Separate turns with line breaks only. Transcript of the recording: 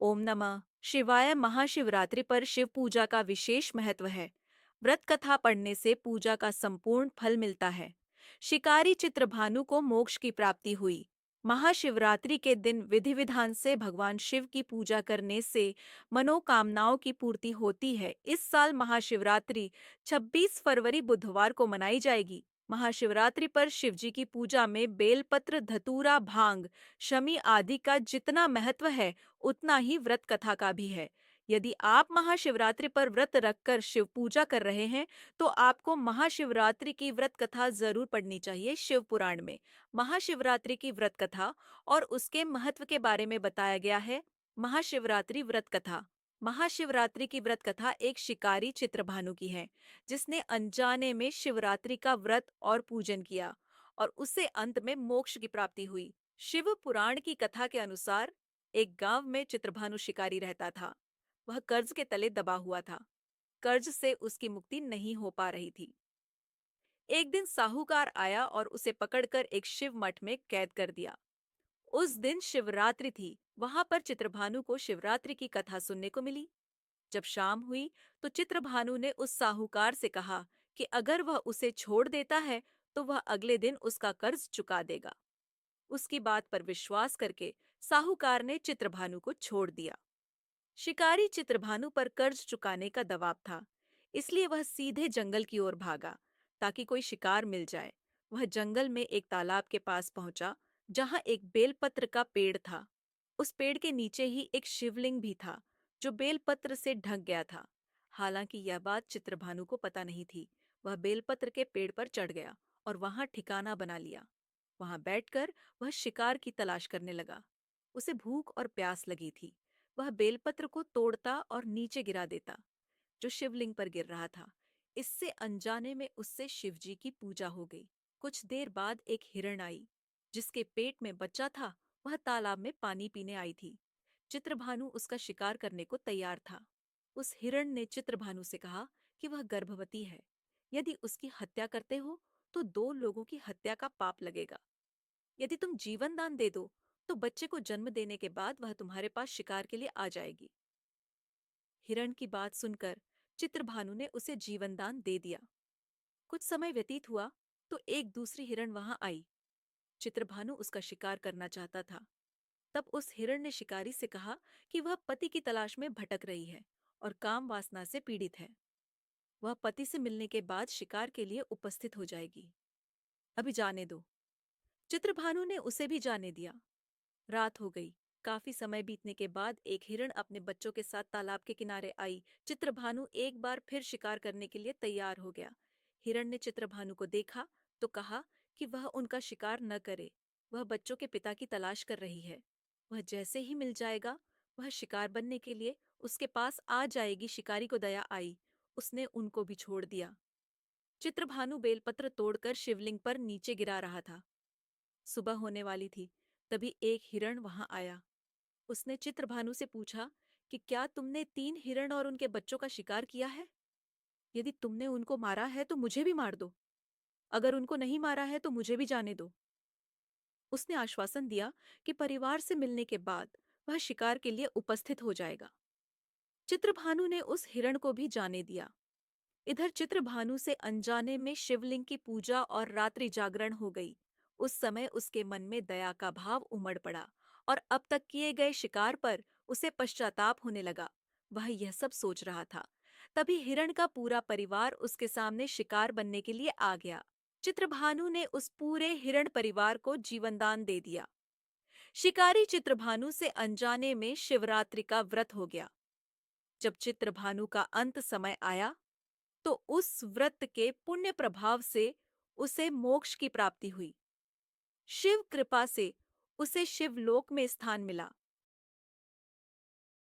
ओम नमः शिवाय महाशिवरात्रि पर शिव पूजा का विशेष महत्व है। व्रत कथा पढ़ने से पूजा का संपूर्ण फल मिलता है। शिकारी चित्रभानु को मोक्ष की प्राप्ति हुई। महाशिवरात्रि के दिन विधि विधान से भगवान शिव की पूजा करने से मनोकामनाओं की पूर्ति होती है। इस साल महाशिवरात्रि 26 फरवरी बुधवार को मनाई जाएगी। महाशिवरात्रि पर शिवजी की पूजा में बेलपत्र, धतूरा, भांग, शमी आदि का जितना महत्व है उतना ही व्रत कथा का भी है। यदि आप महाशिवरात्रि पर व्रत रखकर शिव पूजा कर रहे हैं, तो आपको महाशिवरात्रि की व्रत कथा जरूर पढ़नी चाहिए। शिव पुराण में महाशिवरात्रि की व्रत कथा और उसके महत्व के बारे में बताया गया है। महाशिवरात्रि व्रत कथा। महाशिवरात्रि की व्रत कथा एक शिकारी चित्रभानु की है, जिसने अनजाने में शिवरात्रि का व्रत और पूजन किया और उससे अंत में मोक्ष की प्राप्ति हुई। शिव पुराण की कथा के अनुसार एक गांव में चित्रभानु शिकारी रहता था। वह कर्ज के तले दबा हुआ था। कर्ज से उसकी मुक्ति नहीं हो पा रही थी। एक दिन साहूकार आया और उसे पकड़कर एक शिव मठ में कैद कर दिया। उस दिन शिवरात्रि थी। वहां पर चित्रभानु को शिवरात्रि की कथा सुनने को मिली। जब शाम हुई तो चित्रभानु ने उस साहूकार से कहा कि अगर वह उसे छोड़ देता है तो वह अगले दिन उसका कर्ज चुका देगा। उसकी बात पर विश्वास करके साहूकार ने चित्रभानु को छोड़ दिया। शिकारी चित्रभानु पर कर्ज चुकाने का दबाव था, इसलिए वह सीधे जंगल की ओर भागा ताकि कोई शिकार मिल जाए। वह जंगल में एक तालाब के पास पहुंचा, जहां एक बेलपत्र का पेड़ था। उस पेड़ के नीचे ही एक शिवलिंग भी था, जो बेलपत्र से ढक गया था। हालांकि यह बात चित्रभानु को पता नहीं थी। वह बेलपत्र के पेड़ पर चढ़ गया और वहां ठिकाना बना लिया। वहां बैठकर वह शिकार की तलाश करने लगा। उसे भूख और प्यास लगी थी। वह बेलपत्र को तोड़ता और नीचे गिरा देता, जो शिवलिंग पर गिर रहा था। इससे अनजाने में उससे शिवजी की पूजा हो गई। कुछ देर बाद एक हिरण आई, जिसके पेट में बच्चा था। वह तालाब में पानी पीने आई थी। चित्रभानु उसका शिकार करने को तैयार था। उस हिरण ने चित्रभानु से कहा कि वह गर्भवती है। यदि उसकी हत्या करते हो तो 2 लोगों की हत्या का पाप लगेगा। यदि तुम जीवन दान दे दो तो बच्चे को जन्म देने के बाद वह तुम्हारे पास शिकार के लिए आ जाएगी। हिरण की बात सुनकर चित्रभानु ने उसे जीवन दान दे दिया। कुछ समय व्यतीत हुआ तो एक दूसरी हिरण वहां आई। चित्रभानु उसका शिकार करना चाहता था। तब उस हिरण ने शिकारी से कहा कि वह पति की तलाश में भटक रही है और काम वासना से पीड़ित है। वह पति से मिलने के बाद शिकार के लिए उपस्थित हो जाएगी। अभी जाने दो। चित्रभानु ने उसे भी जाने दिया। रात हो गई। काफी समय बीतने के बाद एक हिरण अपने बच्चों के साथ तालाब के किनारे आई। चित्रभानु एक बार फिर शिकार करने के लिए तैयार हो गया। हिरण ने चित्रभानु को देखा तो कहा कि वह उनका शिकार न करे। वह बच्चों के पिता की तलाश कर रही है। वह जैसे ही मिल जाएगा, वह शिकार बनने के लिए उसके पास आ जाएगी। शिकारी को दया आई। उसने उनको भी छोड़ दिया। चित्रभानु बेलपत्र तोड़कर शिवलिंग पर नीचे गिरा रहा था। सुबह होने वाली थी। तभी एक हिरण वहां आया। उसने चित्रभानु से पूछा कि क्या तुमने 3 हिरण और उनके बच्चों का शिकार किया है? यदि तुमने उनको मारा है तो मुझे भी मार दो। अगर उनको नहीं मारा है तो मुझे भी जाने दो। उसने आश्वासन दिया कि परिवार से मिलने के बाद वह शिकार के लिए उपस्थित हो जाएगा। चित्रभानु ने उस हिरण को भी जाने दिया। इधर चित्रभानु से अनजाने में शिवलिंग की पूजा और रात्रि जागरण हो गई। उस समय उसके मन में दया का भाव उमड़ पड़ा और अब तक किए गए शिकार पर उसे पश्चाताप होने लगा। वह यह सब सोच रहा था। तभी हिरण का पूरा परिवार उसके सामने शिकार बनने के लिए आ गया। चित्रभानु ने उस पूरे हिरण परिवार को जीवनदान दे दिया। शिकारी चित्रभानु से अनजाने में शिवरात्रि का व्रत हो गया। जब चित्रभानु का अंत समय आया तो उस व्रत के पुण्य प्रभाव से उसे मोक्ष की प्राप्ति हुई। शिव कृपा से उसे शिवलोक में स्थान मिला।